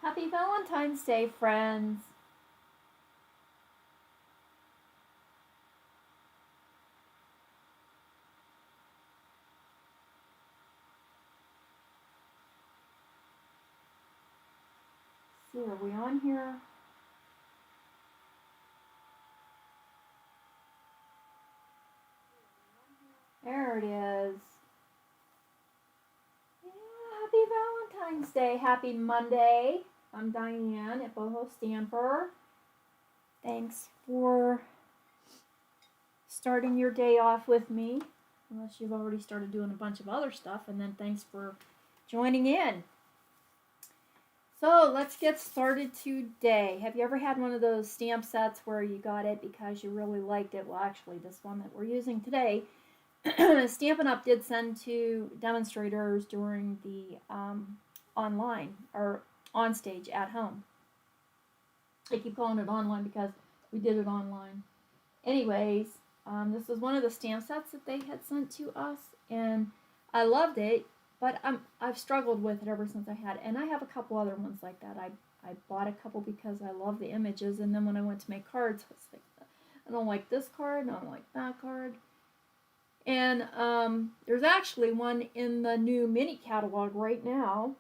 Happy Valentine's Day, friends. See, are we on here? There it is. Yeah, happy Valentine's Day. Happy Monday. I'm Diane at Boho Stamper. Thanks for starting your day off with me, unless you've already started doing a bunch of other stuff, and then thanks for joining in. So let's get started today. Have you ever had one of those stamp sets where you got it because you really liked it? Well, actually, this one that we're using today, Stampin' Up! Did send to demonstrators during the online or on stage at home. I keep calling it online because we did it online. Anyways, this was one of the stamp sets that they had sent to us, and I loved it. But I've struggled with it ever since I had it. And I have a couple other ones like that. I bought a couple because I love the images. And then when I went to make cards, I was like, I don't like this card. I don't like that card. And there's actually one in the new mini catalog right now.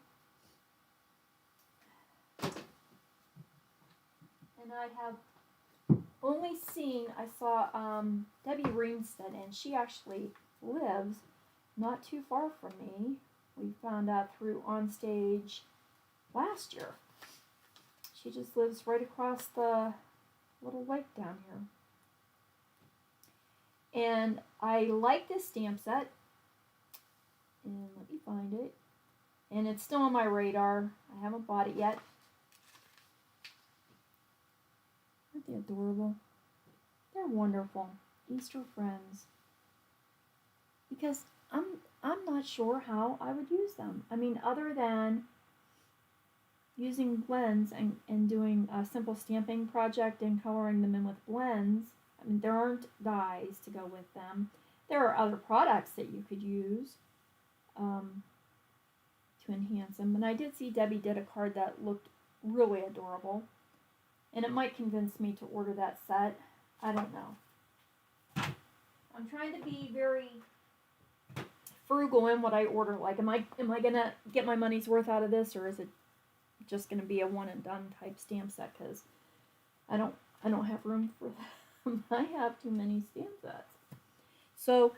And I have only seen, I saw Debbie Reamstead, and she actually lives not too far from me. We found out through Onstage last year. She just lives right across the little lake down here. And I like this stamp set. And let me find it. And it's still on my radar. I haven't bought it yet. Aren't they adorable? They're wonderful. Easter friends. Because I'm not sure how I would use them. I mean, other than using blends and doing a simple stamping project and coloring them in with blends. I mean, there aren't dyes to go with them. There are other products that you could use to enhance them. And I did see Debbie did a card that looked really adorable. And it might convince me to order that set. I don't know. I'm trying to be very frugal in what I order. Like, am I gonna get my money's worth out of this, or is it just gonna be a one and done type stamp set? Because I don't have room for them. I have too many stamp sets. So,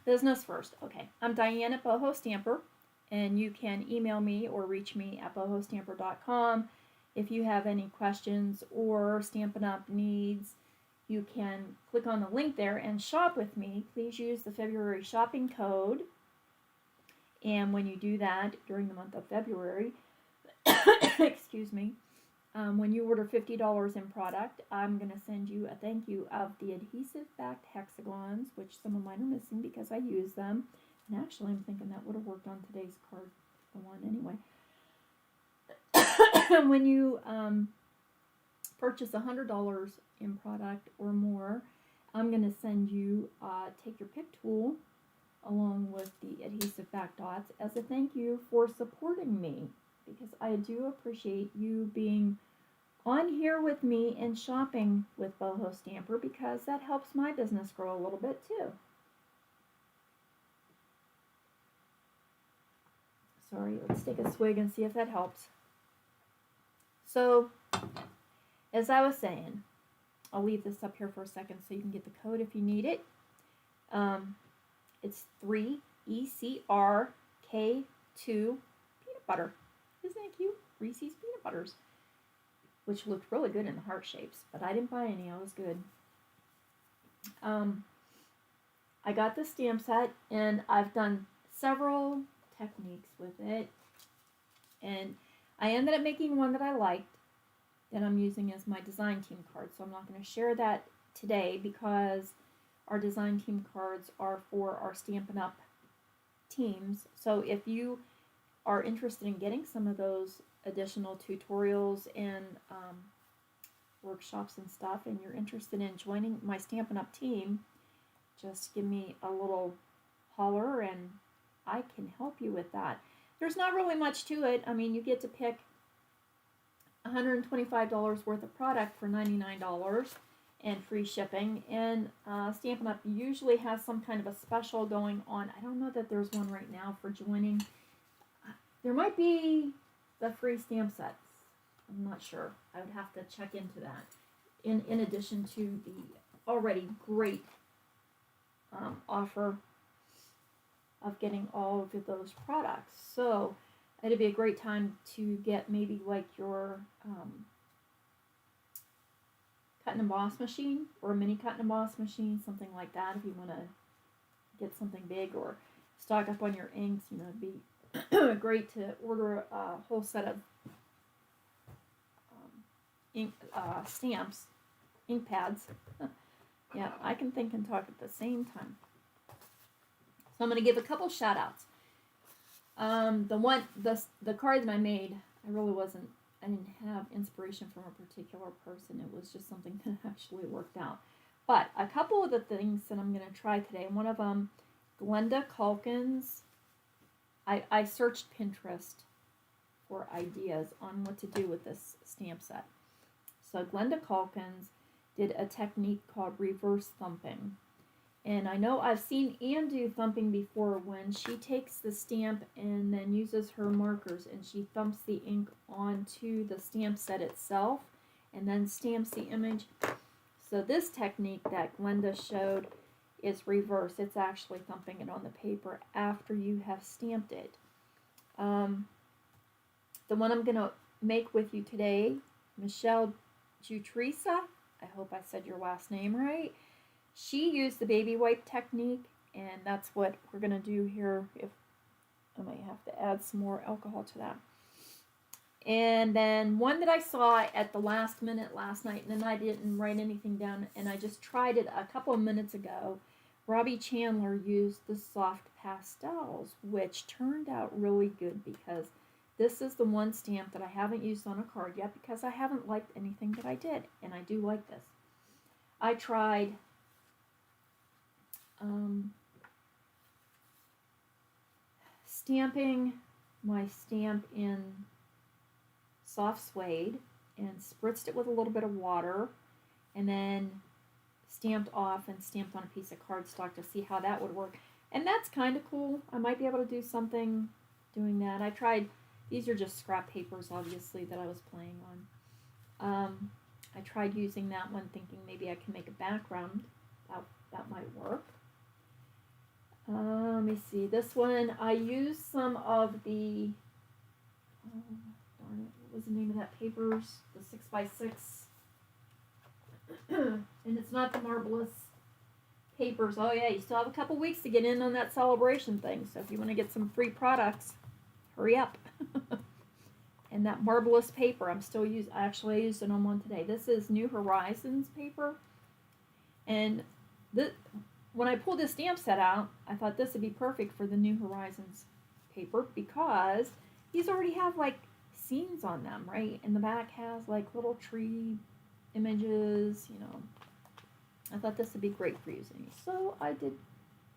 business first. Okay, I'm Diane at Boho Stamper, and you can email me or reach me at bohostamper.com if you have any questions or Stampin' Up! Needs. You can click on the link there and shop with me. Please use the February shopping code. And when you do that during the month of February, excuse me, when you order $50 in product, I'm going to send you a thank you of the adhesive-backed hexagons, which some of mine are missing because I use them. And actually, I'm thinking that would have worked on today's card, the one anyway. When you purchase $100 in product or more, I'm going to send you Take Your Pick tool along with the adhesive back dots as a thank you for supporting me, because I do appreciate you being on here with me and shopping with Boho Stamper, because that helps my business grow a little bit too. Sorry, let's take a swig and see if that helps. So, as I was saying, I'll leave this up here for a second so you can get the code if you need it. It's 3ECRK2 peanut butter. Isn't that cute? Reese's peanut butters. Which looked really good in the heart shapes, but I didn't buy any. I was good. I got the stamp set, and I've done several techniques with it. And I ended up making one that I liked, that I'm using as my design team card. So I'm not going to share that today because our design team cards are for our Stampin' Up! Teams. So if you are interested in getting some of those additional tutorials and workshops and stuff, and you're interested in joining my Stampin' Up! Team, just give me a little holler and I can help you with that. There's not really much to it. I mean, you get to pick $125 worth of product for $99 and free shipping. And Stampin' Up! Usually has some kind of a special going on. I don't know that there's one right now for joining. There might be the free stamp sets. I'm not sure. I would have to check into that. In addition to the already great offer of getting all of those products. So it'd be a great time to get maybe like your cut and emboss machine or a mini cut and emboss machine, something like that. If you want to get something big or stock up on your inks, you know, it'd be great to order a whole set of ink stamps, ink pads. Yeah, I can think and talk at the same time. So I'm going to give a couple shout outs. The card that I made, I didn't have inspiration from a particular person. It was just something that actually worked out. But a couple of the things that I'm going to try today, one of them, Glenda Calkins. I searched Pinterest for ideas on what to do with this stamp set. So Glenda Calkins did a technique called reverse thumping. And I know I've seen Anne do thumping before when she takes the stamp and then uses her markers and she thumps the ink onto the stamp set itself and then stamps the image. So this technique that Glenda showed is reverse. It's actually thumping it on the paper after you have stamped it. The one I'm going to make with you today, Michelle Jutrisa, I hope I said your last name right. She used the baby wipe technique, and that's what we're going to do here. If I might have to add some more alcohol to that. And then one that I saw at the last minute last night, and then I didn't write anything down, and I just tried it a couple of minutes ago. Robbie Chandler used the soft pastels, which turned out really good because this is the one stamp that I haven't used on a card yet because I haven't liked anything that I did, and I do like this. I tried stamping my stamp in soft suede and spritzed it with a little bit of water and then stamped off and stamped on a piece of cardstock to see how that would work. And that's kind of cool. I might be able to do something doing that. I tried, these are just scrap papers obviously that I was playing on. I tried using that one thinking maybe I can make a background. That might work. Let me see. This one, I used some of the, darn it, what was the name of that papers? The 6x6. And it's not the marvelous papers. Oh yeah, you still have a couple weeks to get in on that celebration thing. So if you want to get some free products, hurry up. And that marvelous paper, I actually used it on one today. This is New Horizons paper. And when I pulled this stamp set out, I thought this would be perfect for the New Horizons paper because these already have like scenes on them, right? And the back has like little tree images, you know. I thought this would be great for using. So I did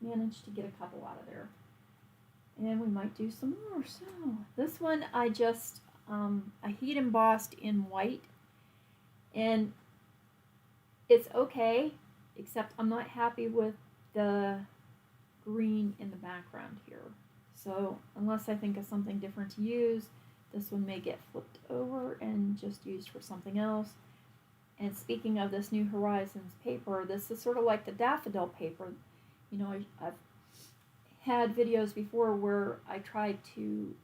manage to get a couple out of there. And we might do some more. So this one I just, I heat embossed in white. And it's okay, except I'm not happy with the green in the background here. So unless I think of something different to use, this one may get flipped over and just used for something else. And speaking of this New Horizons paper, this is sort of like the daffodil paper. You know, I've had videos before where I tried to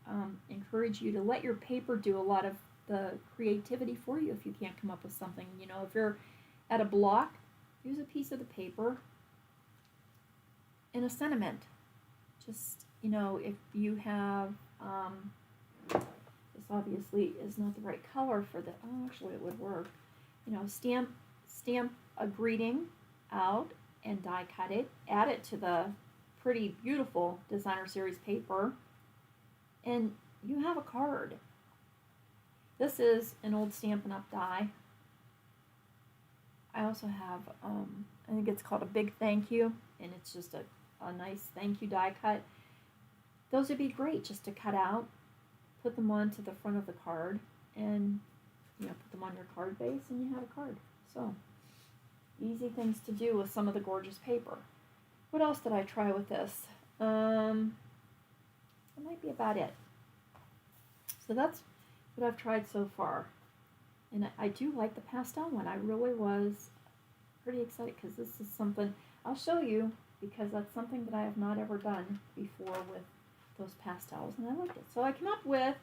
encourage you to let your paper do a lot of the creativity for you if you can't come up with something. You know, if you're at a block, use a piece of the paper and a sentiment. Just, you know, if you have, this obviously is not the right color for the, oh, actually it would work. You know, stamp a greeting out and die cut it, add it to the pretty beautiful designer series paper, and you have a card. This is an old Stampin' Up die. I also have, I think it's called a big thank you, and it's just a nice thank you die cut. Those would be great just to cut out, put them onto the front of the card, and you know, put them on your card base and you have a card. So, easy things to do with some of the gorgeous paper. What else did I try with this? That might be about it. So that's what I've tried so far. And I do like the pastel one. I really was pretty excited because this is something I'll show you, because that's something that I have not ever done before with those pastels, and I liked it. So I came up with,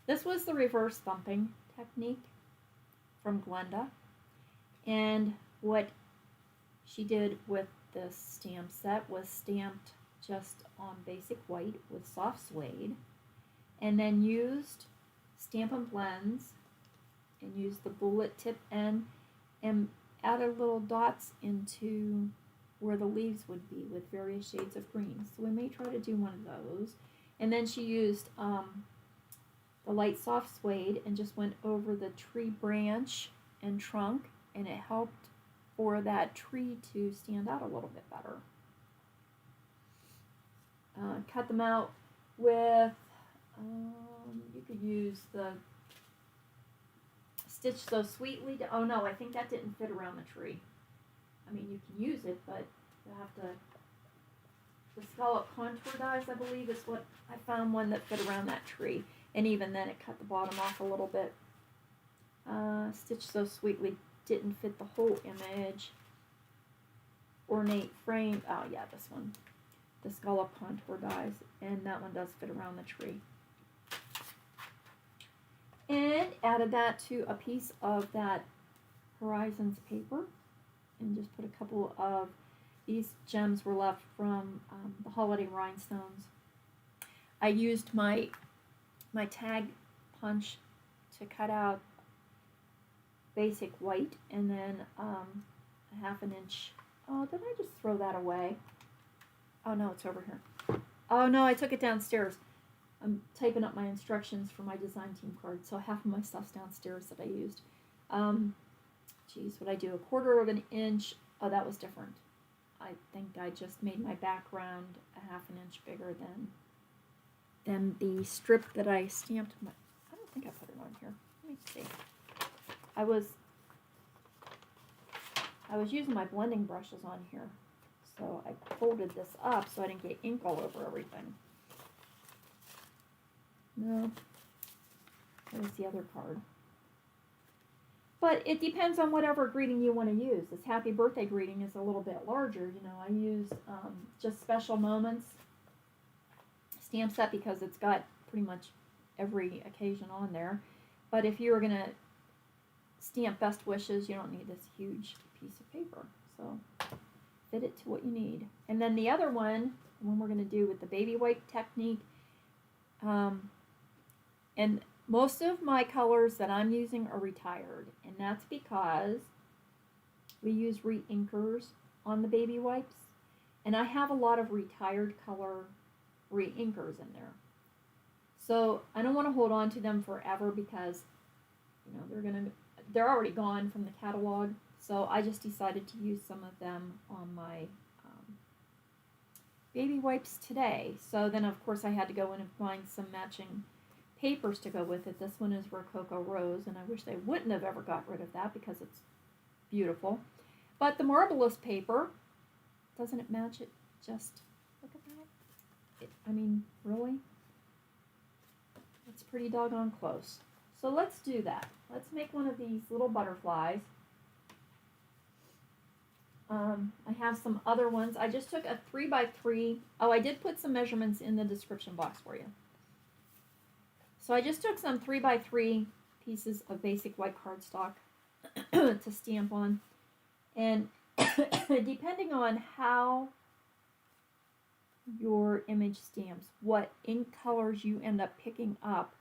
this was the reverse thumping technique from Glenda, and what she did with this stamp set was stamped just on basic white with soft suede, and then used Stampin' Blends and used the bullet tip end and added little dots into where the leaves would be with various shades of green. So we may try to do one of those. And then she used the light soft suede and just went over the tree branch and trunk, and it helped for that tree to stand out a little bit better. Cut them out with, you could use the Stitch So Sweetly. Oh no, I think that didn't fit around the tree. I mean, you can use it, but you have to, the scallop contour dies, I believe, is what I found, one that fit around that tree. And even then, it cut the bottom off a little bit. Stitch So Sweetly didn't fit the whole image. Ornate Frame, oh yeah, this one. The scallop contour dies, and that one does fit around the tree. And added that to a piece of that Horizons paper, and just put a couple of these gems were left from the holiday rhinestones. I used my tag punch to cut out basic white, and then a 1/2 inch. Oh, did I just throw that away? Oh no, it's over here. Oh no, I took it downstairs. I'm typing up my instructions for my design team card, so half of my stuff's downstairs that I used. Geez, what I do, 1/4 inch. Oh, that was different. I think I just made my background a 1/2 inch bigger than the strip that I stamped. I don't think I put it on here. Let me see. I was using my blending brushes on here, so I folded this up so I didn't get ink all over everything. No, there's the other card. But it depends on whatever greeting you want to use. This happy birthday greeting is a little bit larger. You know, I used just Special Moments stamp set because it's got pretty much every occasion on there. But if you were going to stamp Best Wishes, you don't need this huge piece of paper. So fit it to what you need. And then the other one we're going to do with the baby wipe technique. And most of my colors that I'm using are retired, and that's because we use re-inkers on the baby wipes, and I have a lot of retired color re-inkers in there. So I don't want to hold on to them forever because, you know, they're already gone from the catalog. So I just decided to use some of them on my baby wipes today. So then of course I had to go in and find some matching papers to go with it. This one is Rococo Rose, and I wish they wouldn't have ever got rid of that because it's beautiful. But the Marvelous paper, doesn't it match it? Just look at that. I mean, really? It's pretty doggone close. So let's do that. Let's make one of these little butterflies. I have some other ones. I just took a 3x3. Oh, I did put some measurements in the description box for you. So I just took some 3x3 pieces of basic white cardstock to stamp on. And depending on how your image stamps, what ink colors you end up picking up,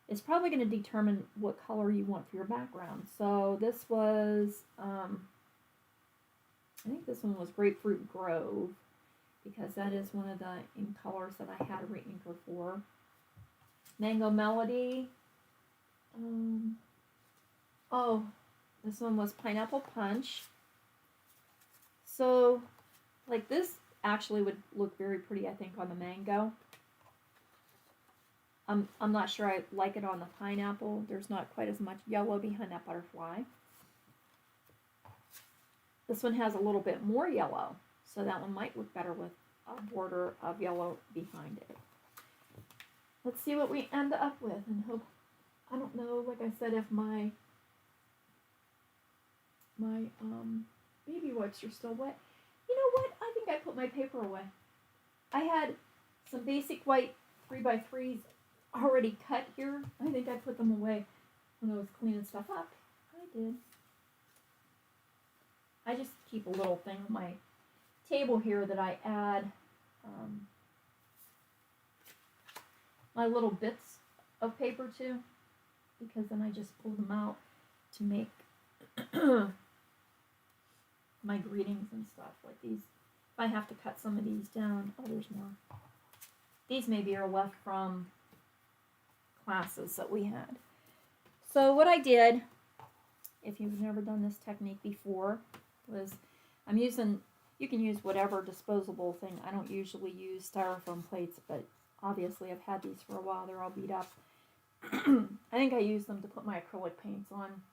is probably going to determine what color you want for your background. So this was, I think this one was Grapefruit Grove, because that is one of the ink colors that I had a re-inker for. Mango Melody. Oh, this one was Pineapple Punch. So, like, this actually would look very pretty, I think, on the mango. I'm not sure I like it on the pineapple. There's not quite as much yellow behind that butterfly. This one has a little bit more yellow, so that one might work better with a border of yellow behind it. Let's see what we end up with, and hope, I don't know, like I said, if my baby wipes are still wet. You know what? I think I put my paper away. I had some basic white 3x3s already cut here. I think I put them away when I was cleaning stuff up. I did. I just keep a little thing on my table here that I add my little bits of paper to, because then I just pull them out to make my greetings and stuff like these. If I have to cut some of these down, oh, there's more. These maybe are left from classes that we had. So what I did, if you've never done this technique before, was I'm using, you can use whatever disposable thing. I don't usually use styrofoam plates, but obviously I've had these for a while. They're all beat up. I think I used them to put my acrylic paints on.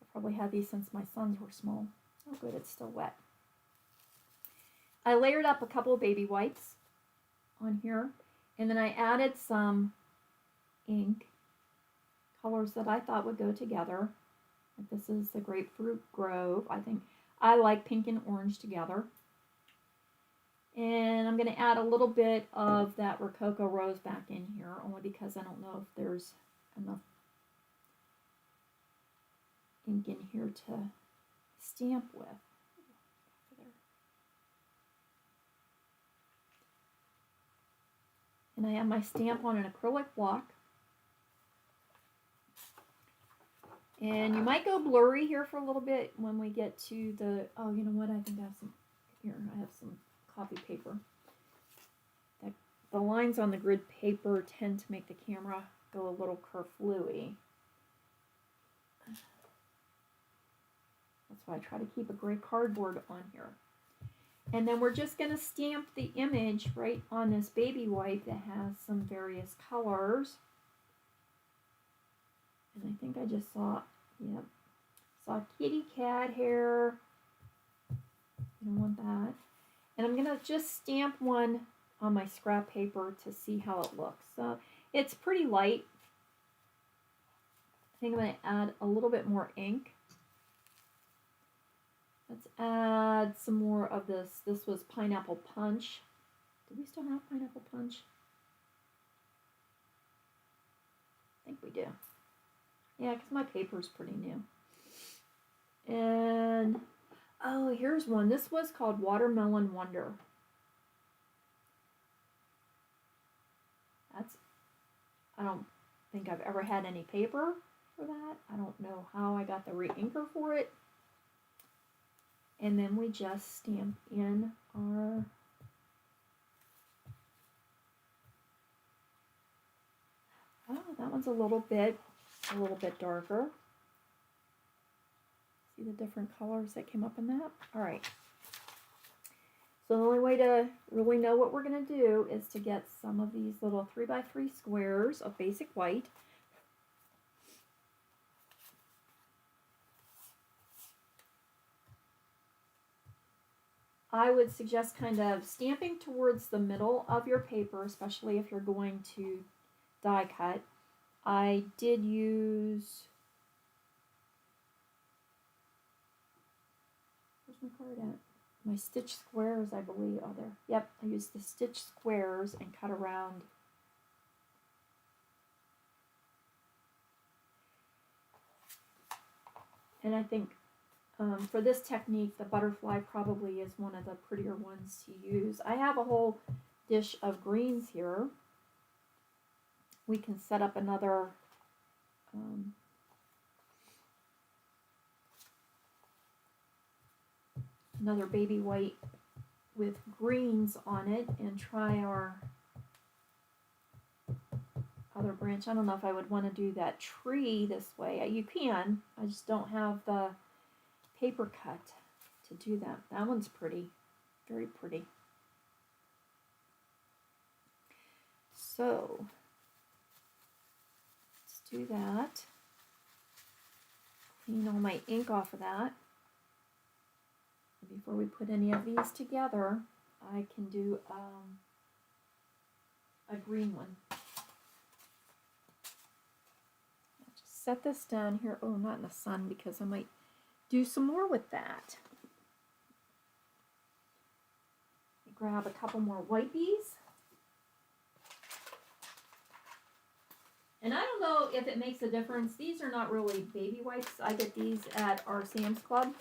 I probably had these since my sons were small. Oh good, it's still wet. I layered up a couple of baby wipes on here, and then I added some ink, colors that I thought would go together. Like this is the Grapefruit Grove. I think I like pink and orange together. And I'm going to add a little bit of that Rococo Rose back in here, only because I don't know if there's enough ink in here to stamp with. And I have my stamp on an acrylic block. And you might go blurry here for a little bit when we get to the, oh, you know what, I think I have some, here, I have some copy paper. The lines on the grid paper tend to make the camera go a little kerflooey. That's why I try to keep a gray cardboard on here. And then we're just going to stamp the image right on this baby wipe that has some various colors. And I think I just saw, yep, saw kitty cat hair. I don't want that. And I'm going to just stamp one on my scrap paper to see how it looks. So it's pretty light. I think I'm going to add a little bit more ink. Let's add some more of this. This was Pineapple Punch. Do we still have Pineapple Punch? I think we do. Yeah, because my paper's pretty new. And, oh, here's one. This was called Watermelon Wonder. I don't think I've ever had any paper for that. I don't know how I got the re-inker for it. And then we just stamp in our that one's a little bit darker. See the different colors that came up in that? All right. So the only way to really know what we're going to do is to get some of these little 3x3 squares of basic white. I would suggest kind of stamping towards the middle of your paper, especially if you're going to die cut. I did use, where's my card at? My stitch squares, I believe, are there. Yep, I used the stitch squares and cut around. And I think for this technique, the butterfly probably is one of the prettier ones to use. I have a whole dish of greens here. We can set up another baby white with greens on it and try our other branch. I don't know if I would want to do that tree this way. You can. I just don't have the paper cut to do that. That one's pretty. Very pretty. So let's do that. Clean all my ink off of that. Before we put any of these together, I can do a green one. I'll just set this down here. Oh, not in the sun because I might do some more with that. Grab a couple more whiteys. And I don't know if it makes a difference. These are not really baby wipes. I get these at our Sam's Club.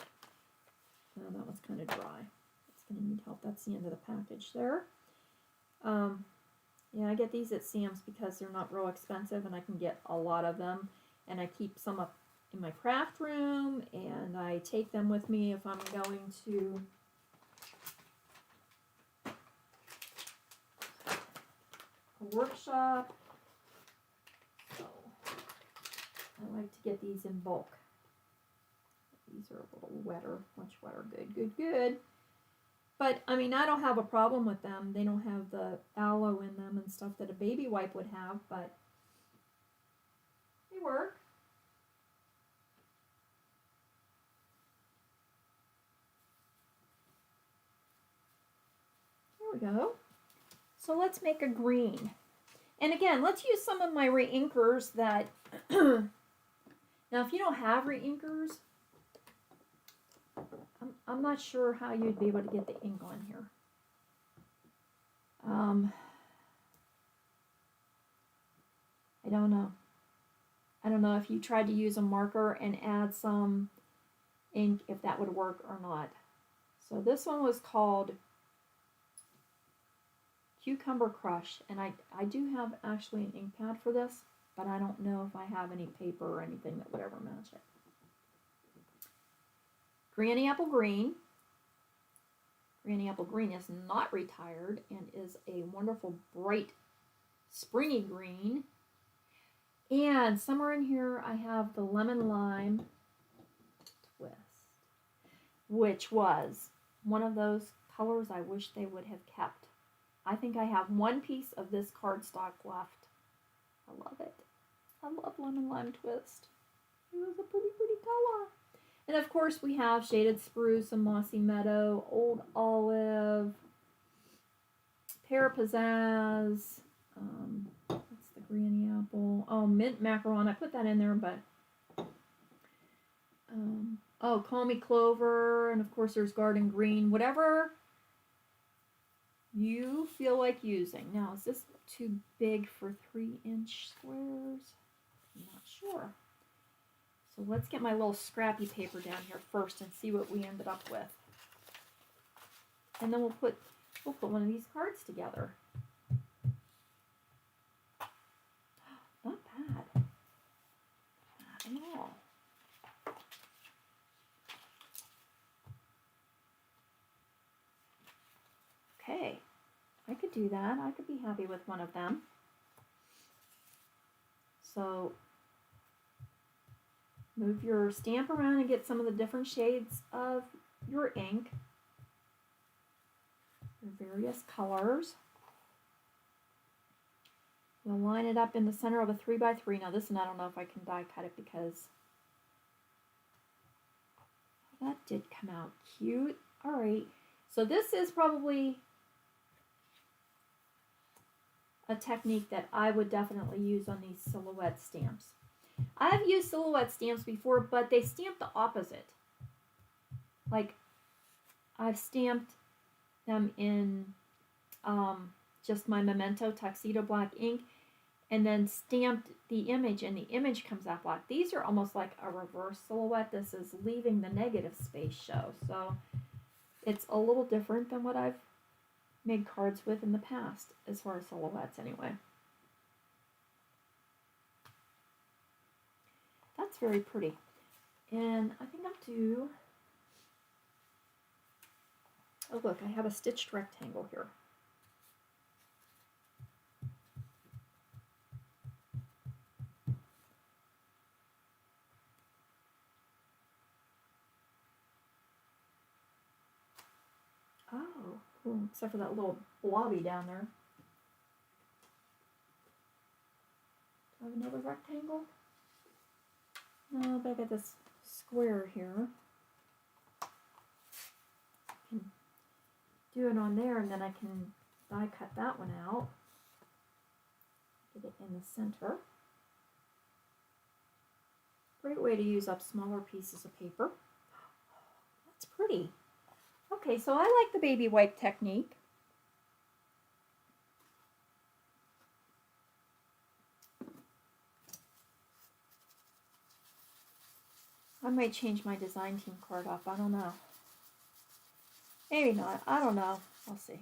Oh, that one's kind of dry. It's going to need help. That's the end of the package there. Yeah, I get these at Sam's because they're not real expensive and I can get a lot of them. And I keep some up in my craft room and I take them with me if I'm going to a workshop. So I like to get these in bulk. These are a little wetter, much wetter. Good, good, good. But, I mean, I don't have a problem with them. They don't have the aloe in them and stuff that a baby wipe would have, but they work. There we go. So let's make a green. And again, let's use some of my reinkers that... Now, if you don't have reinkers, I'm not sure how you'd be able to get the ink on here. I don't know. I don't know if you tried to use a marker and add some ink, if that would work or not. So this one was called Cucumber Crush, and I do have actually an ink pad for this, but I don't know if I have any paper or anything that would ever match it. Granny Apple Green. Granny Apple Green is not retired and is a wonderful bright springy green. And somewhere in here I have the Lemon Lime Twist, which was one of those colors I wish they would have kept. I think I have one piece of this cardstock left. I love it. I love Lemon Lime Twist. It was a pretty, pretty color. And of course we have Shaded Spruce and Mossy Meadow, Old Olive, Pear Pizzazz, that's the Granny Apple, oh, Mint Macaron, I put that in there, but, oh, Call Me Clover, and of course there's Garden Green, whatever you feel like using. Now, is this too big for 3-inch squares? I'm not sure. So let's get my little scrappy paper down here first and see what we ended up with. And then we'll put one of these cards together. Not bad. Not at all. Okay. I could do that. I could be happy with one of them. So move your stamp around and get some of the different shades of your ink, your various colors. We'll line it up in the center of a 3x3. Now this one, I don't know if I can die cut it because that did come out cute. All right, so this is probably a technique that I would definitely use on these silhouette stamps. I've used silhouette stamps before, but they stamp the opposite. Like, I've stamped them in just my Memento Tuxedo Black ink, and then stamped the image, and the image comes out black. These are almost like a reverse silhouette. This is leaving the negative space show. So it's a little different than what I've made cards with in the past, as far as silhouettes anyway. That's very pretty. And I think I'll do, oh look, I have a stitched rectangle here. Oh, cool. Except for that little blobby down there. have another rectangle? No, but I got this square here. I can do it on there, and then I can die cut that one out. Get it in the center. Great way to use up smaller pieces of paper. That's pretty. Okay, so I like the baby wipe technique. I might change my design team card up. I don't know. Maybe not. I don't know. I'll see.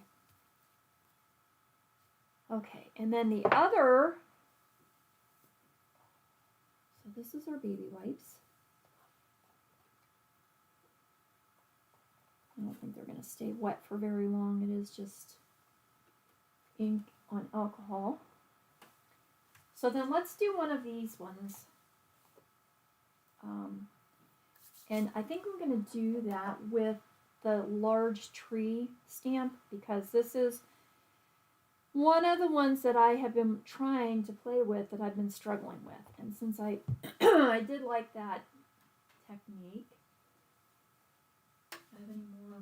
Okay, and then the other, so this is our baby wipes. I don't think they're going to stay wet for very long. It is just ink on alcohol. So then let's do one of these ones. And I think I'm going to do that with the large tree stamp, because this is one of the ones that I have been trying to play with that I've been struggling with. And since I I did like that technique. Do I have any more?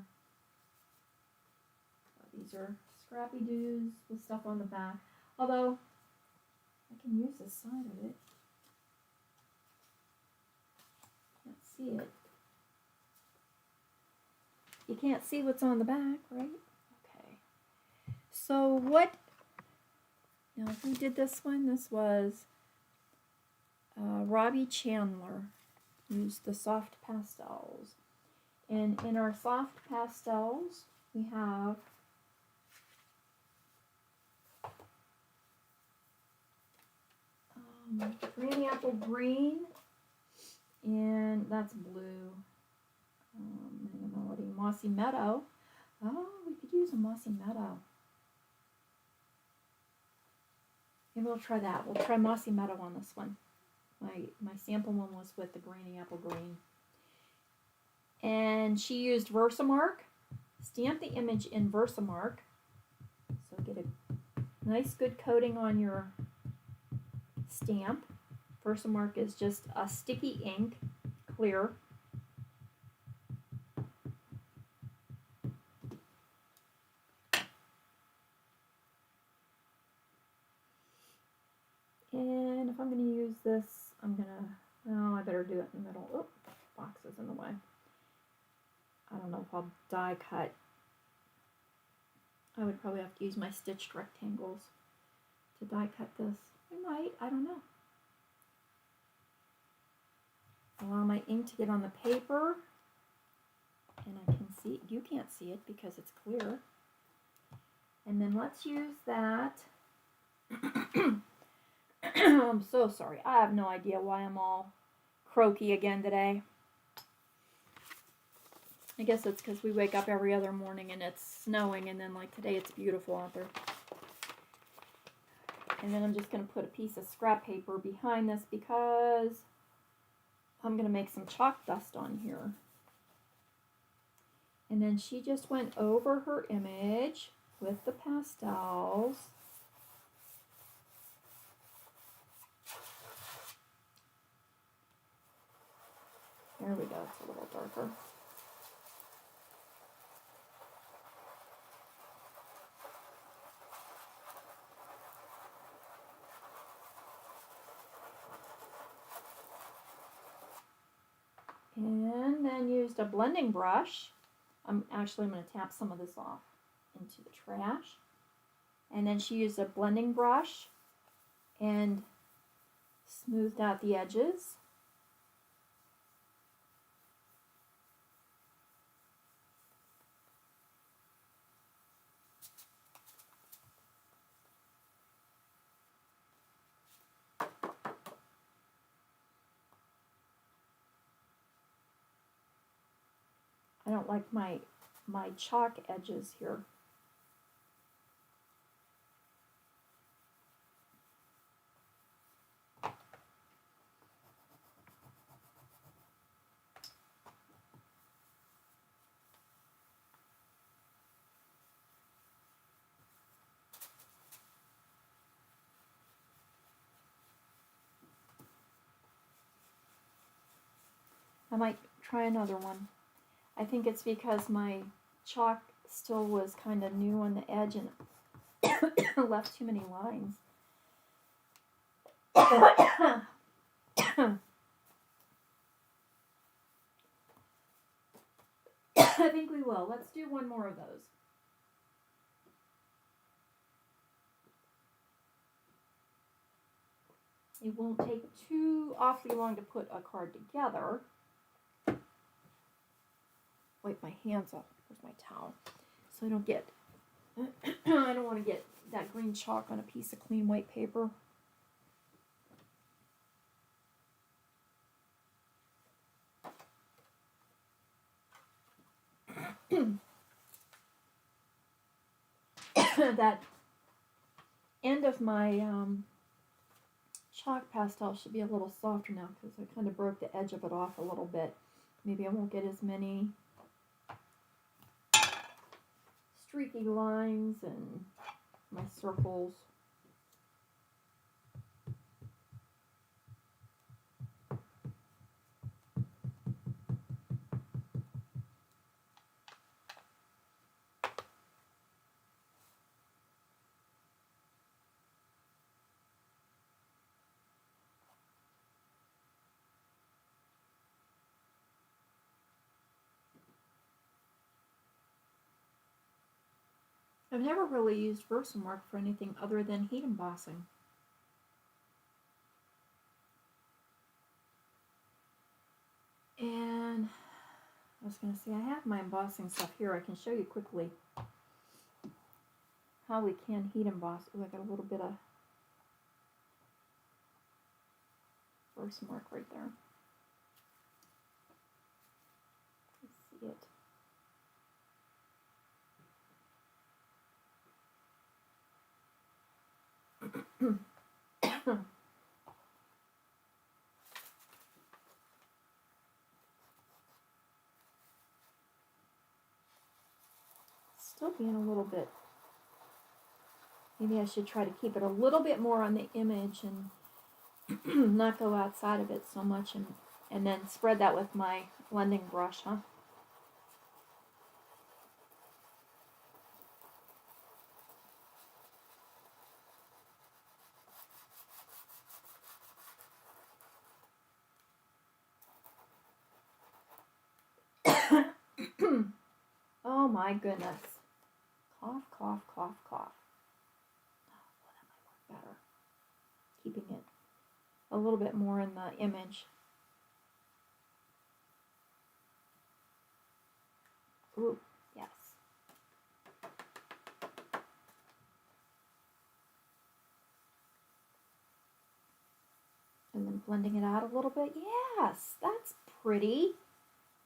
These are Scrappy Doos with stuff on the back. Although I can use this side of it. Can't see it. You can't see what's on the back, right? Okay. So what, now who did this one? This was Robbie Chandler. Used the soft pastels. And in our soft pastels, we have Granny Apple Green, and that's blue. Melody Mossy Meadow. Oh, we could use a Mossy Meadow. Maybe we'll try that. We'll try Mossy Meadow on this one. My sample one was with the Granny Apple Green. And she used Versamark. Stamp the image in Versamark. So get a nice good coating on your stamp. Versamark is just a sticky ink, clear. And if I'm going to use this, I better do it in the middle. Oh, box is in the way. I don't know if I'll die cut. I would probably have to use my stitched rectangles to die cut this. I might, I don't know. Allow my ink to get on the paper. And I can see, you can't see it because it's clear. And then let's use that. I'm so sorry. I have no idea why I'm all croaky again today. I guess it's because we wake up every other morning and it's snowing, and then like today it's beautiful out there. And then I'm just going to put a piece of scrap paper behind this because I'm going to make some chalk dust on here. And then she just went over her image with the pastels. There we go, it's a little darker. And then used a blending brush. I'm going to tap some of this off into the trash. And then she used a blending brush and smoothed out the edges. I don't like my chalk edges here. I might try another one. I think it's because my chalk still was kind of new on the edge and left too many lines. I think we will. Let's do one more of those. It won't take too awfully long to put a card together. Wipe my hands off. Where's my towel? So I don't get, I don't want to get that green chalk on a piece of clean white paper. That end of my chalk pastel should be a little softer now because I kind of broke the edge of it off a little bit. Maybe I won't get as many streaky lines and my circles. I've never really used Versamark for anything other than heat embossing. And I was going to say, I have my embossing stuff here. I can show you quickly how we can heat emboss. Oh, I got a little bit of Versamark right there. Let's see it. Still being a little bit, maybe I should try to keep it a little bit more on the image and not go outside of it so much, and then spread that with my blending brush, huh? Oh my goodness. Cough, cough, cough, cough. Oh, well, that might work better. Keeping it a little bit more in the image. Ooh, yes. And then blending it out a little bit. Yes, that's pretty.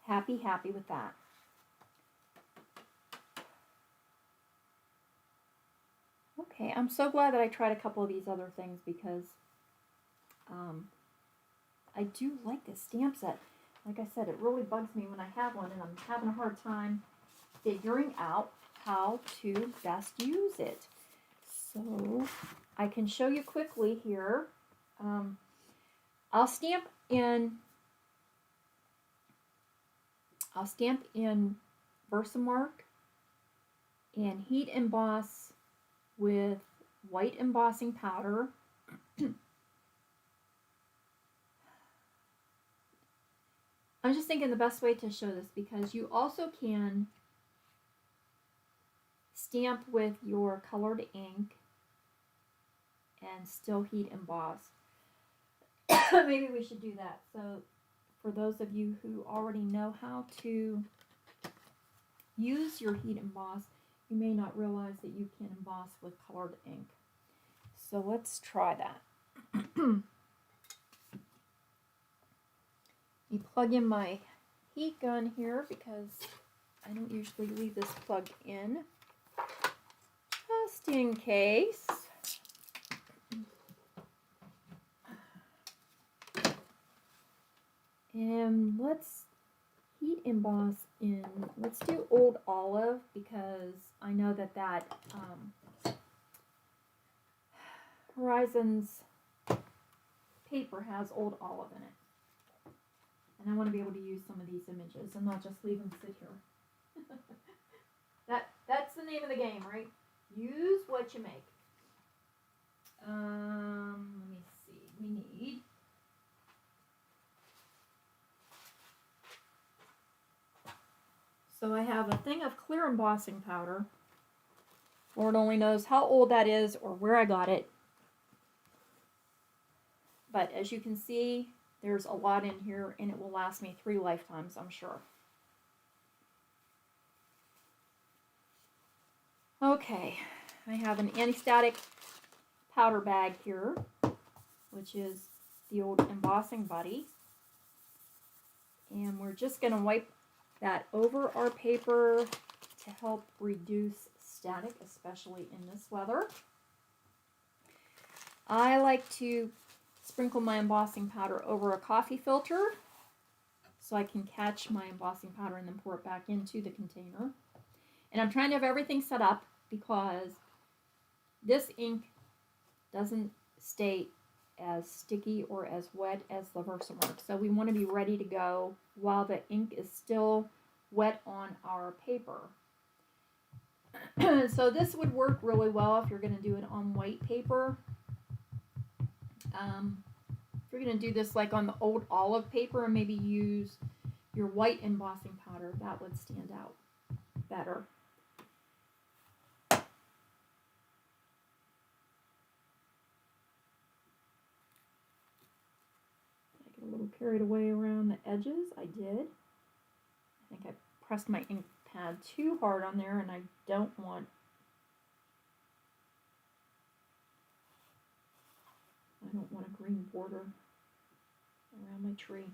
Happy with that. Okay, I'm so glad that I tried a couple of these other things because I do like this stamp set. Like I said, it really bugs me when I have one and I'm having a hard time figuring out how to best use it. So I can show you quickly here. I'll stamp in Versamark and heat emboss with white embossing powder. I'm just thinking the best way to show this, because you also can stamp with your colored ink and still heat emboss. Maybe we should do that. So for those of you who already know how to use your heat emboss, you may not realize that you can emboss with colored ink. So let's try that. You plug in my heat gun here because I don't usually leave this plugged in, just in case. And let's heat emboss in, let's do Old Olive, because I know that Horizons paper has Old Olive in it. And I want to be able to use some of these images and not just leave them sit here. That's the name of the game, right? Use what you make. Let me see. We need so I have a thing of clear embossing powder. Lord only knows how old that is or where I got it. But as you can see, there's a lot in here and it will last me 3 lifetimes, I'm sure. Okay, I have an anti-static powder bag here, which is the old embossing buddy. And we're just going to wipe that over our paper to help reduce static, especially in this weather. I like to sprinkle my embossing powder over a coffee filter so I can catch my embossing powder and then pour it back into the container. And I'm trying to have everything set up because this ink doesn't stay as sticky or as wet as the Versamark. So we want to be ready to go while the ink is still wet on our paper. So this would work really well if you're going to do it on white paper. If you're going to do this like on the old olive paper and maybe use your white embossing powder, that would stand out better. A little carried away around the edges. I did. I think I pressed my ink pad too hard on there and I don't want a green border around my tree.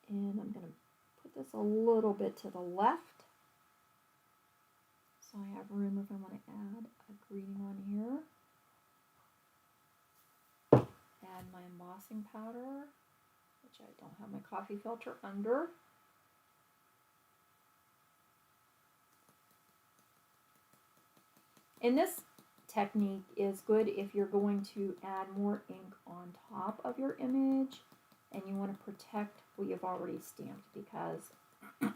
And I'm going to put this a little bit to the left so I have room if I want to add a green one here. Add my embossing powder, which I don't have my coffee filter under. And this technique is good if you're going to add more ink on top of your image and you want to protect what you've already stamped, because this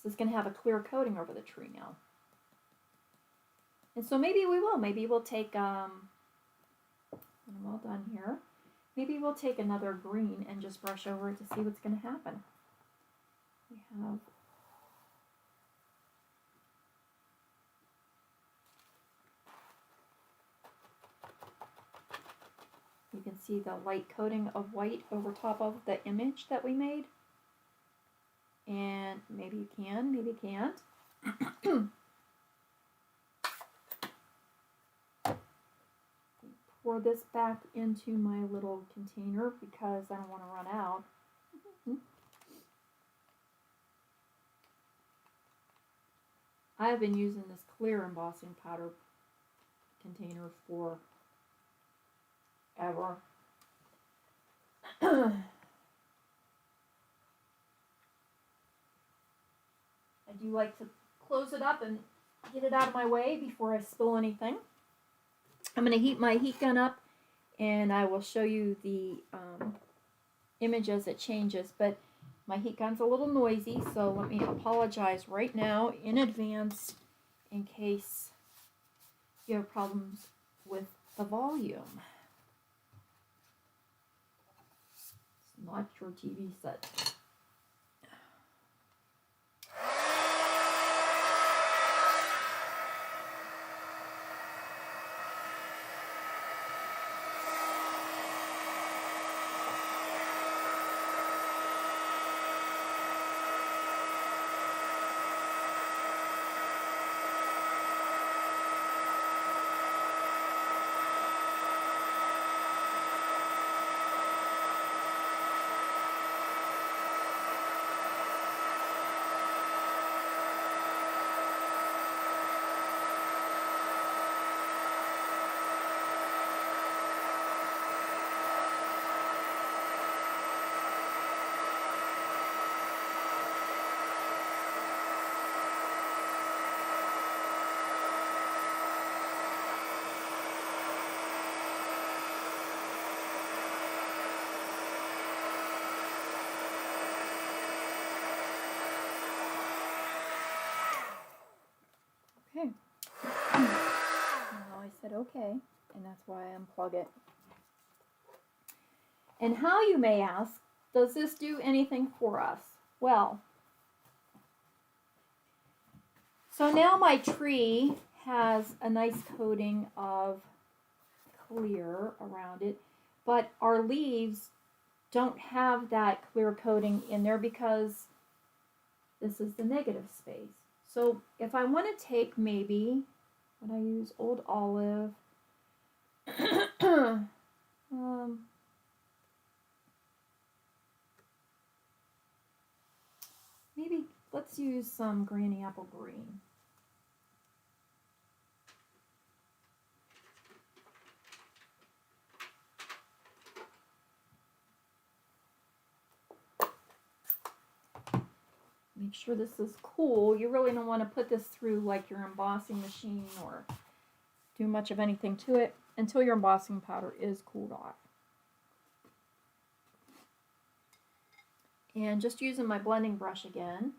is going to have a clear coating over the tree now. And so maybe we will. Maybe we'll take, when I'm all done here, maybe we'll take another green and just brush over it to see what's going to happen. We have you can see the light coating of white over top of the image that we made. And maybe you can, maybe you can't. Pour this back into my little container because I don't want to run out. I've been using this clear embossing powder container for ever. I do like to close it up and get it out of my way before I spill anything. I'm going to heat my heat gun up and I will show you the image as it changes, but my heat gun's a little noisy, so let me apologize right now in advance in case you have problems with the volume. Not your TV set. okay, and that's why I unplug it. And how, you may ask, does this do anything for us? Well, so now my tree has a nice coating of clear around it, but our leaves don't have that clear coating in there because this is the negative space. So if I want to take maybe, when I use Old Olive, maybe let's use some Granny Apple Green. Make sure this is cool. You really don't want to put this through like your embossing machine or do much of anything to it until your embossing powder is cooled off. And just using my blending brush again.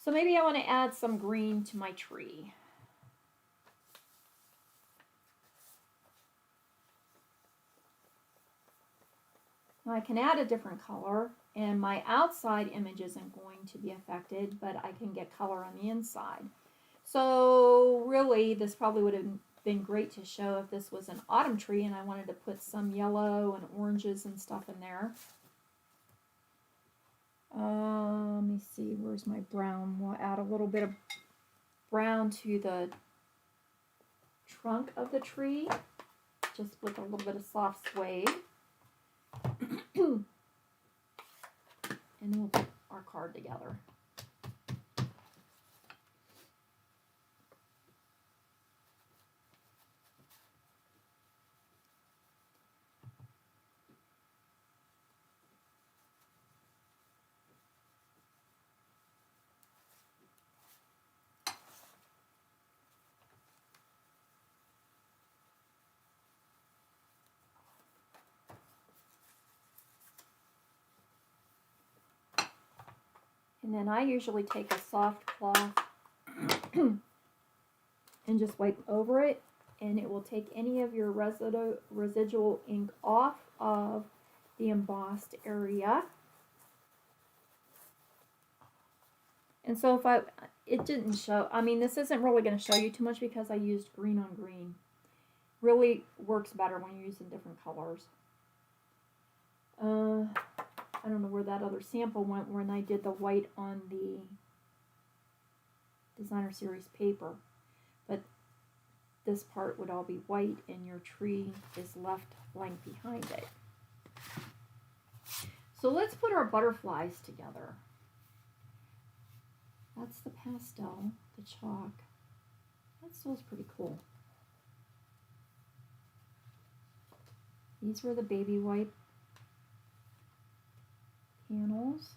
So maybe I want to add some green to my tree. Now I can add a different color, and my outside image isn't going to be affected, but I can get color on the inside. So really, this probably would have been great to show if this was an autumn tree and I wanted to put some yellow and oranges and stuff in there. Let me see, where's my brown? We'll add a little bit of brown to the trunk of the tree, just with a little bit of soft suede. And then we'll put our card together. And then I usually take a soft cloth and just wipe over it, and it will take any of your residual ink off of the embossed area. And so if it didn't show, I mean, this isn't really going to show you too much because I used green on green. Really works better when you're using different colors. I don't know where that other sample went when I did the white on the Designer Series paper. But this part would all be white and your tree is left blank behind it. So let's put our butterflies together. That's the pastel, the chalk. That still's pretty cool. These were the baby white panels.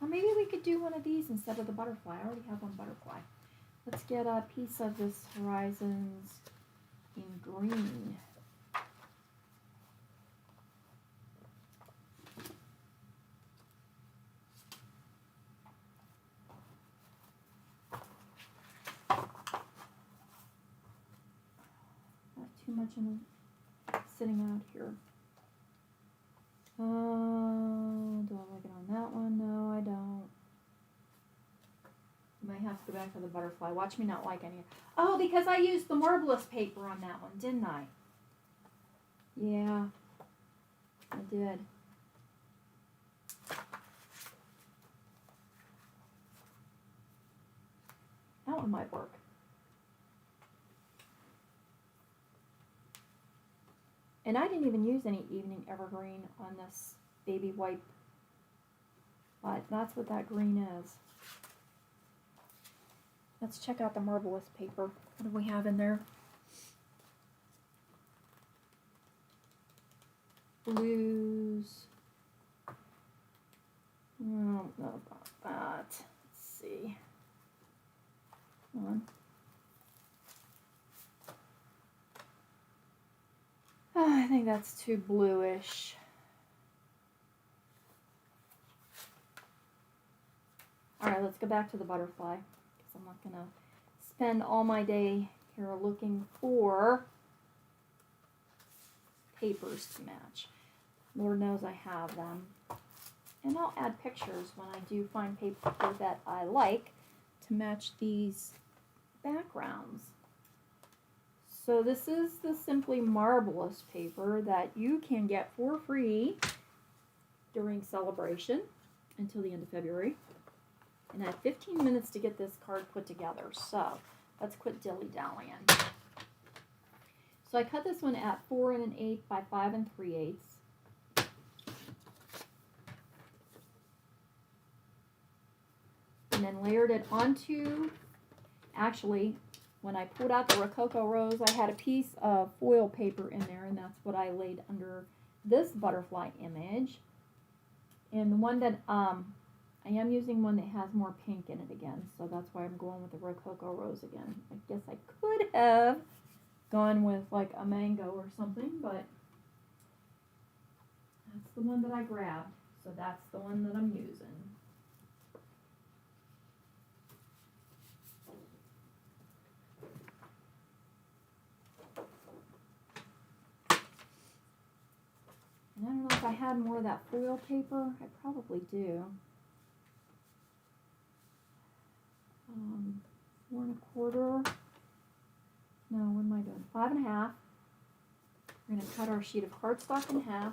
Or maybe we could do one of these instead of the butterfly. I already have one butterfly. Let's get a piece of this Horizons in green. Not too much sitting out here. Do I like it on that one? No, I don't. Might have to go back to the butterfly. Watch me not like any. Oh, because I used the marvelous paper on that one, didn't I? Yeah, I did. That one might work. And I didn't even use any Evening Evergreen on this baby white, but that's what that green is. Let's check out the marvelous paper. What do we have in there? Blues. I don't know about that. Let's see. Come on. Oh, I think that's too bluish. All right, let's go back to the butterfly, because I'm not going to spend all my day here looking for papers to match. Lord knows I have them. And I'll add pictures when I do find paper that I like to match these backgrounds. So this is the Simply Marvelous paper that you can get for free during celebration until the end of February. And I have 15 minutes to get this card put together. So let's quit dilly-dallying. So I cut this one at 4 1/8 by 5 3/8. And then layered it onto, actually, when I pulled out the Rococo Rose, I had a piece of foil paper in there, and that's what I laid under this butterfly image. And the one that, I am using one that has more pink in it again, so that's why I'm going with the Rococo Rose again. I guess I could have gone with like a mango or something, but that's the one that I grabbed, so that's the one that I'm using. And I don't know if I had more of that foil paper. I probably do. 4 1/4. No, what am I doing? 5 1/2. We're going to cut our sheet of cardstock in half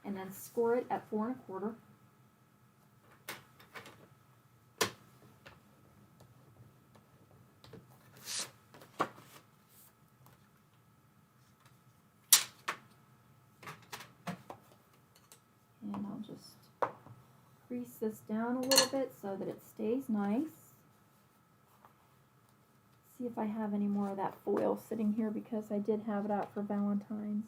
and then score it at 4 1/4. And I'll just crease this down a little bit so that it stays nice. See if I have any more of that foil sitting here, because I did have it out for Valentine's.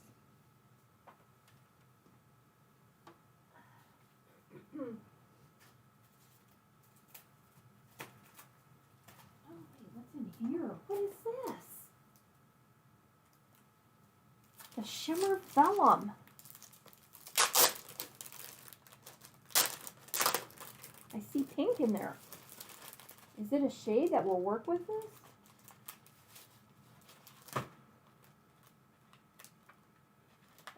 Oh wait, what's in here? What is this? The shimmer vellum. I see pink in there. Is it a shade that will work with this?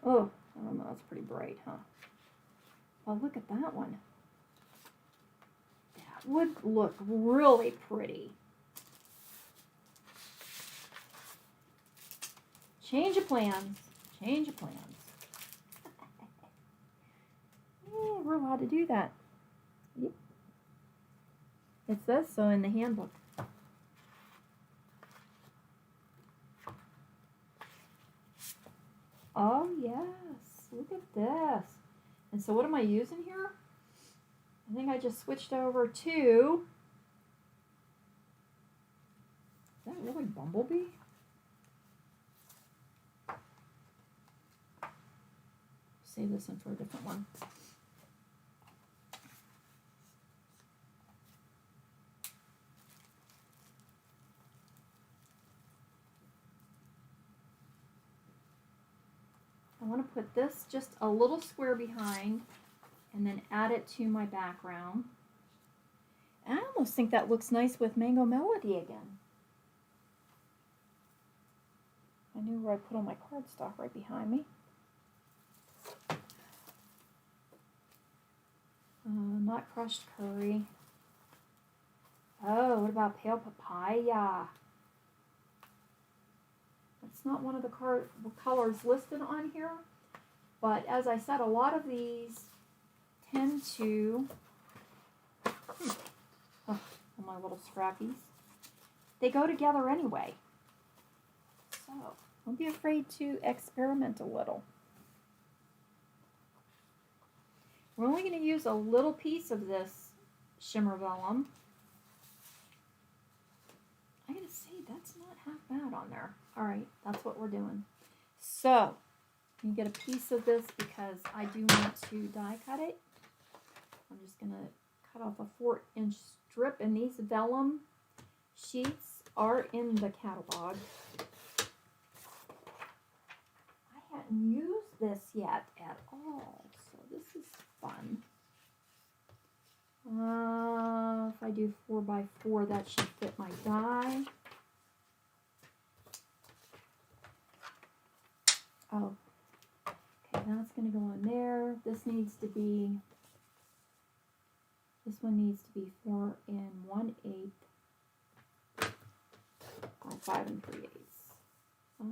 Oh, I don't know, that's pretty bright, huh? Well, look at that one. That would look really pretty. Change of plans. Change of plans. Yeah, we're allowed to do that. Yep. It says so in the handbook. Oh, yes. Look at this. And so what am I using here? I think I just switched over to... Is that really Bumblebee? Save this one for a different one. I want to put this just a little square behind and then add it to my background. And I almost think that looks nice with Mango Melody again. I knew where I put all my cardstock, right behind me. Not crushed curry. Oh, what about pale papaya? It's not one of the colors listed on here, but as I said, a lot of these tend to, oh, my little scrappies, they go together anyway. So, don't be afraid to experiment a little. We're only going to use a little piece of this shimmer vellum. I gotta say, that's not half bad on there. All right, that's what we're doing. So, you get a piece of this because I do want to die cut it. I'm just gonna cut off a 4-inch strip, and these vellum sheets are in the catalog. I hadn't used this yet at all, so this is fun. If I do 4x4, that should fit my die. Oh, okay, that's going to go in there. This one needs to be 4 1/8 by 5 3/8. 5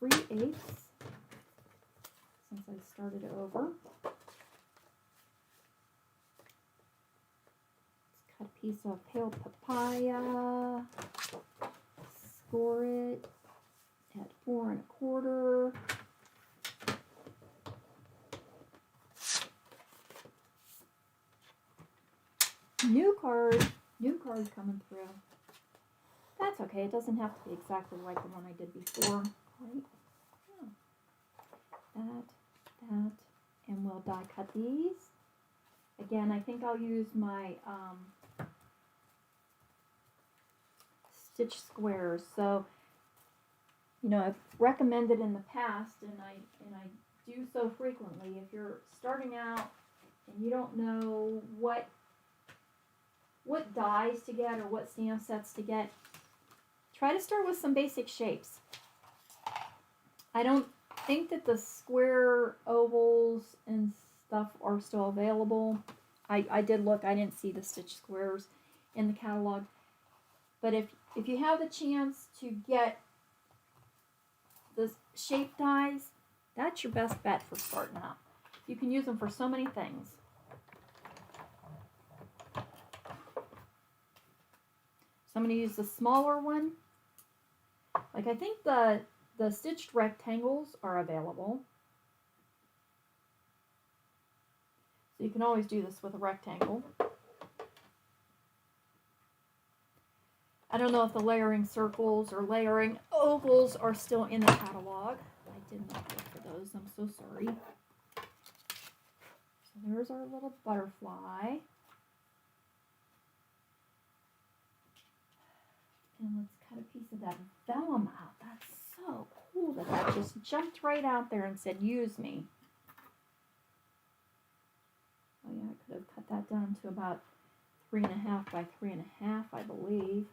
3/8, since I started over. Let's cut a piece of pale papaya, score it at 4 1/4. New card coming through. That's okay. It doesn't have to be exactly like the one I did before, right? Yeah. That, and we'll die cut these. Again, I think I'll use my stitch squares. So, you know, I've recommended in the past, and I do so frequently. If you're starting out and you don't know what dies to get or what stamp sets to get, try to start with some basic shapes. I don't think that the square ovals and stuff are still available. I did look. I didn't see the stitch squares in the catalog. But if you have the chance to get the shape dies, that's your best bet for starting out. You can use them for so many things. So I'm going to use the smaller one. Like, I think the stitched rectangles are available. So you can always do this with a rectangle. I don't know if the layering circles or layering ovals are still in the catalog. I did not look for those. I'm so sorry. So there's our little butterfly. And let's cut a piece of that vellum out. That's so cool that that just jumped right out there and said, use me. Oh yeah, I could have cut that down to about 3.5 by 3.5, I believe.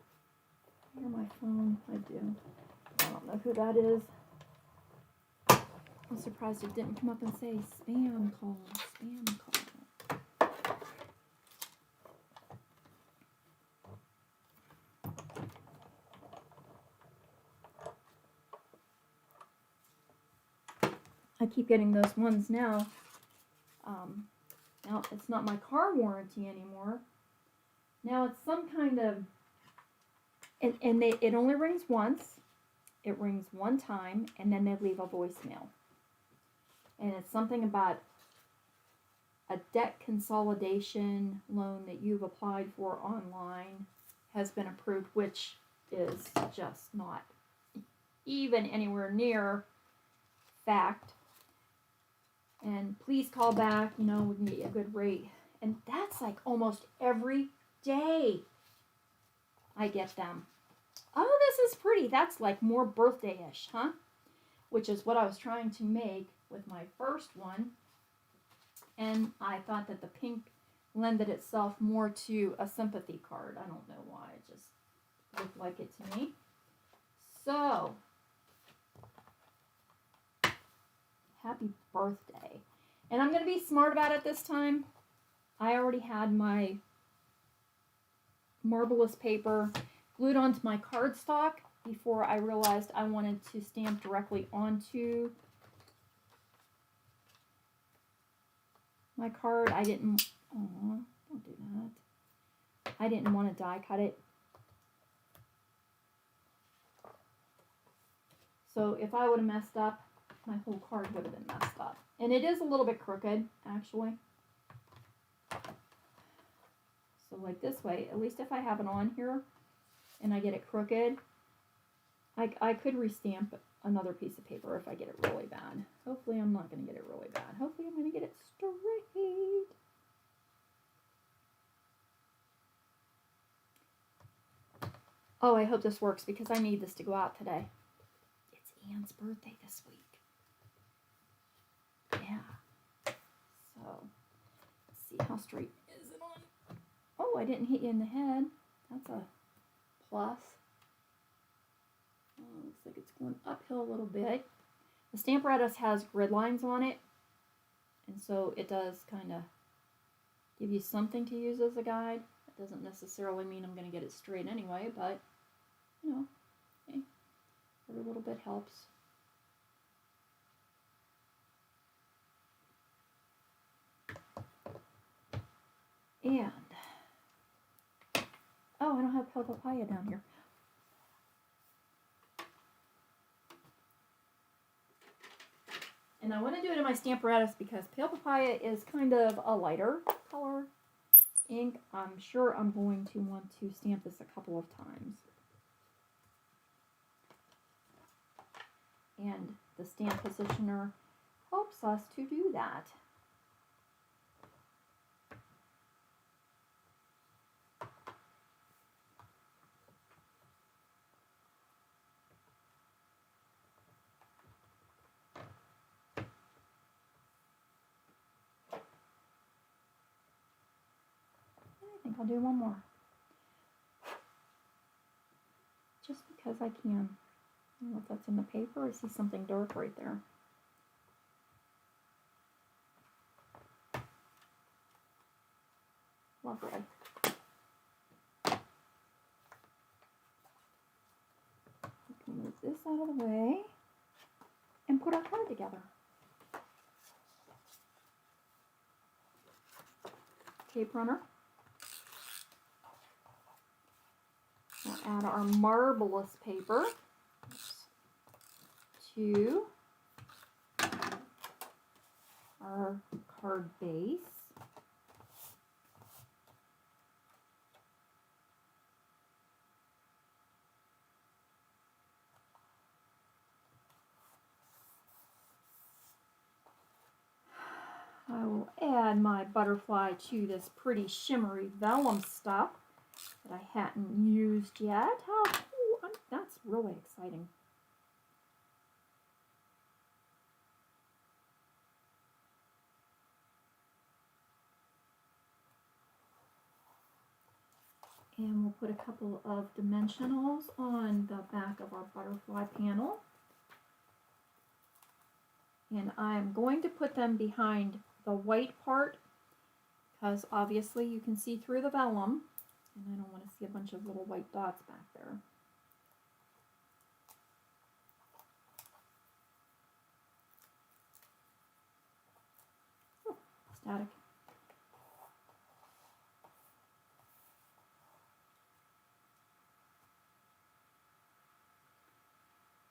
Hear my phone? I do. I don't know who that is. I'm surprised it didn't come up and say spam call, spam call. I keep getting those ones now. Now it's not my car warranty anymore. Now it's some kind of, it only rings once. It rings one time, and then they leave a voicemail. And it's something about a debt consolidation loan that you've applied for online has been approved, which is just not even anywhere near fact. And please call back, you know, we can get you a good rate. And that's like almost every day I get them. Oh, this is pretty. That's like more birthday-ish, huh? Which is what I was trying to make with my first one. And I thought that the pink lended itself more to a sympathy card. I don't know why. It just looked like it to me. So, happy birthday. And I'm going to be smart about it this time. I already had my marvelous paper glued onto my cardstock before I realized I wanted to stamp directly onto my card. I didn't, oh, don't do that. I didn't want to die cut it. So if I would have messed up, my whole card would have been messed up. And it is a little bit crooked, actually. So like this way, at least if I have it on here and I get it crooked, I could restamp another piece of paper if I get it really bad. Hopefully I'm not going to get it really bad. Hopefully I'm going to get it straight. Oh, I hope this works because I need this to go out today. It's Anne's birthday this week. Yeah. So, let's see how straight is it on. Oh, I didn't hit you in the head. That's a plus. Oh, looks like it's going uphill a little bit. The Stamparatus has grid lines on it, and so it does kind of give you something to use as a guide. It doesn't necessarily mean I'm going to get it straight anyway, but, you know, hey, every little bit helps. And, oh, I don't have Pale Papaya down here. And I want to do it in my Stamparatus because Pale Papaya is kind of a lighter color ink. I'm sure I'm going to want to stamp this a couple of times. And the stamp positioner helps us to do that. I think I'll do one more. Just because I can. I don't know if that's in the paper. I see something dark right there. Lovely. We can move this out of the way and put our card together. Tape runner. We'll add our marvelous paper to our card base. I will add my butterfly to this pretty shimmery vellum stuff that I hadn't used yet. How cool! That's really exciting. And we'll put a couple of dimensionals on the back of our butterfly panel. And I'm going to put them behind the white part because obviously you can see through the vellum. And I don't want to see a bunch of little white dots back there. Oh, static.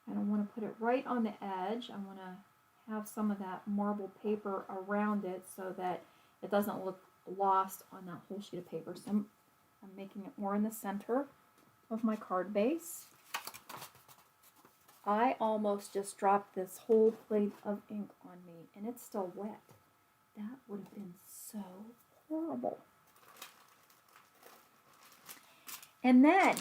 I don't want to put it right on the edge. I want to have some of that marble paper around it so that it doesn't look lost on that whole sheet of paper. So I'm making it more in the center of my card base. I almost just dropped this whole plate of ink on me and it's still wet. That would have been so horrible. And then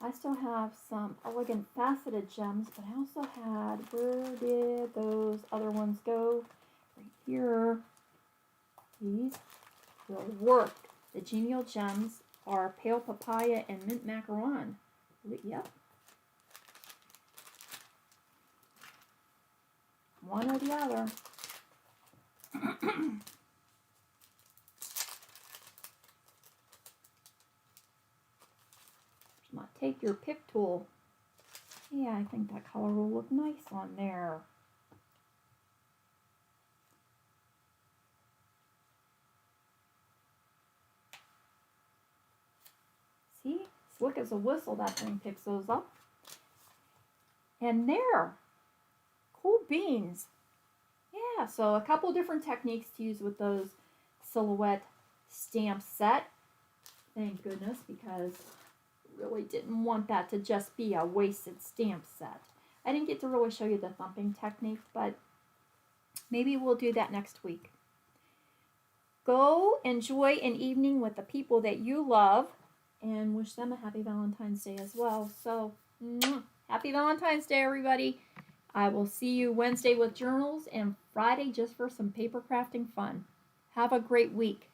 I still have some elegant faceted gems, but I also had, where did those other ones go? Right here. These will work. The genial gems are Pale Papaya and Mint Macaron. Yep. One or the other. Take your pick tool. Yeah, I think that color will look nice on there. See? Slick as a whistle, that thing picks those up. And there. Cool beans. Yeah, so a couple different techniques to use with those silhouette stamp set. Thank goodness, because really didn't want that to just be a wasted stamp set. I didn't get to really show you the thumping technique, but maybe we'll do that next week. Go enjoy an evening with the people that you love and wish them a happy Valentine's Day as well. So, happy Valentine's Day, everybody. I will see you Wednesday with journals and Friday just for some paper crafting fun. Have a great week.